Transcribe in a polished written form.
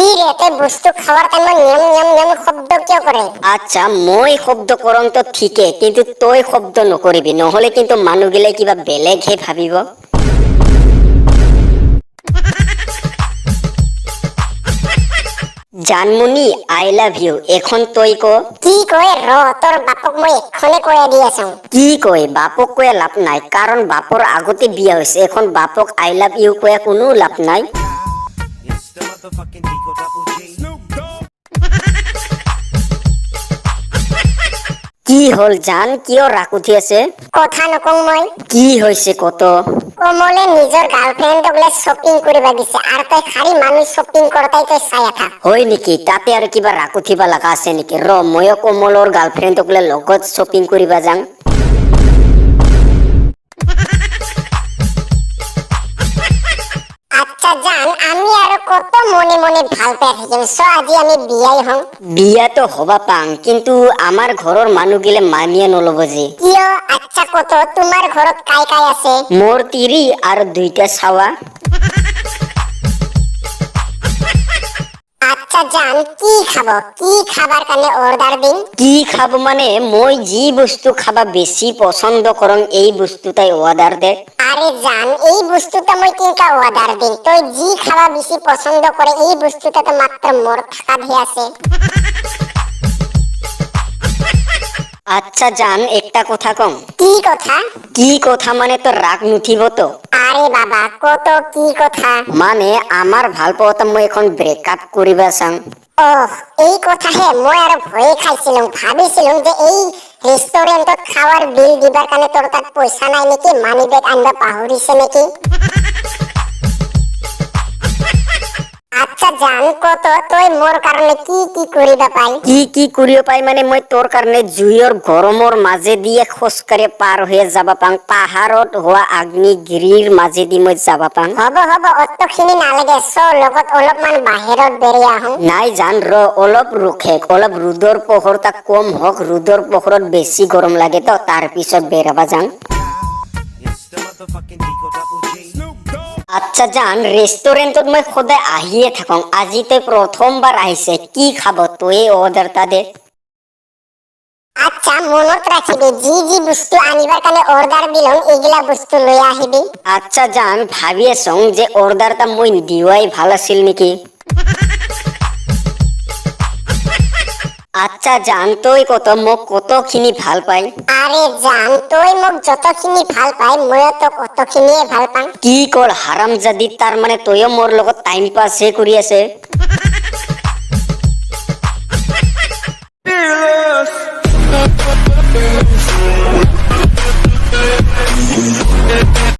কি ৰে তই বস্তু খাওয়াৰ টাইমত নিয়ম নিয়ম নিয়ম শব্দ কিয় কৰে? আচ্ছা মই শব্দ কৰম তো ঠিকে, কিন্তু তই শব্দ নকৰিবি, নহলে কিন্তু মানুহগিলাই কিবা বেলেগহে ভাবিব। জানমণি আই লাভ ইউ, এখন তই ক। কি কয় ৰ তোৰ বাপক মই এখনে কৈ দি আছো। কি কয়? বাপক কৈ লাভ নাই, কাৰণ বাপৰ আগতে বিয়া হৈছে, এখন বাপক আই লাভ ইউ কৈ কোনো লাভ নাই। কি হল জান, কিয় ৰাগ উঠি আছে? কথা নকওঁ মই। কি হৈছে কত? কমলে নিজৰ গাৰ্লফ্ৰেণ্ডক লৈ শ্বপিং কৰিব দিছে আৰু তই খালি মানুহ শ্বপিং কৰতাই তই চাই থাক। হয় নেকি? তাতে আৰু কিবা ৰাগ উঠিব লগা আছে নেকি? ৰ ময়ো কমলৰ গাৰ্লফ্ৰেণ্ডক লৈ লগত শ্বপিং কৰিব যাম। আচ্ছা জান, আমি আৰু কত মনে মনে ভাল পাই থাকিম, চ আজি আমি বিয়াই হওঁ। বিয়াতো হবা পাং, কিন্তু আমাৰ ঘৰৰ মানুহগিলে মানিয়ে নলব যে। কিয়? আচ্ছা কত তোমাৰ ঘৰত কাই কাই আছে? মোৰ তিৰি আৰু দুইটা চাৱা। আচ্ছা জান, কি খাব? কি খাবাৰ কাৰণে অৰ্ডাৰ দিম? কি খাব মানে মই যি বস্তু খাবা বেছি পছন্দ কৰম এই বস্তু তাই অৰ্ডাৰ দে। আরে জান, এই বস্তুটা মই কেনেকা অর্ডার দিম? তই যি খাওয়া বেশি পছন্দ করে এই বস্তুটা তো মাত্র মোর থাকাতহে আছে। আচ্ছা জান একটা কথা কম। কি কথা? কি কথা মানে তোর রাগ নুঠিব তো? আরে বাবা কত কি কথা? মানে আমার ভাল পাওয়াটা মই এখন ব্রেকআপ করিবা চাং। ওহ এই কথাহে, মই আৰু ভয়ে খাইছিলুম, ভাবিছিলুম যে এই ৰেষ্টুৰেণ্টত খাৱাৰ বিল দিবাৰ কাৰণে তোৰ তাত পইচা নাই নেকি, মানি বেগ আনিব পাহৰিছে নেকি। আচ্ছা জান কত তই মোৰ কাৰণে কি কি কৰিব পাই? কি কি কৰিব পাই মানে মই তোৰ কাৰণে জুইৰ গৰমৰ মাজে দিয়ে খোজকাঢ়ি পাৰ হৈ যাবা পাং, পাহাৰত হোৱা আগ্নিগিৰিৰ মাজেদি মই যাবা পাং। হ'ব হ'ব অতখিনি নালাগে, চ লগত অলপমান বাহিৰত বেৰি আহো। নাই জান ৰ অলপ ৰখে, অলপ ৰ'দৰ পোহৰটা কম হওক, ৰ'দৰ পোহৰত বেছি গৰম লাগে তো, তাৰ পিছত বেৰাবা যাং। আচ্ছা জান, ৰেষ্টুৰেণ্টত মই সদায় আহিয়ে থাকং, আজি তই প্ৰথমবাৰ আহিছে, কি খাব তই অৰ্ডাৰটা দে। আচ্ছা মনত ৰাখিবি, যি যি বস্তু আনিবাৰ কাৰণে অৰ্ডাৰ দিলুম এইগিলা বস্তু লৈ আহিবি। আচ্ছা জান, ভাবি আছং যে অৰ্ডাৰটা মই দিয়াই ভাল আছিল নেকি। আচ্ছা জান তই কত মোক কতখিনি ভাল পাই? আরে জান তই মোক যতখিনি ভাল পাই ময়ো তোক অতখিনিয়ে ভাল পাম। কি কল হাৰামজাদি, তাৰ মানে তয়ো মোৰ লগত টাইম পাছ হে কৰি আছে?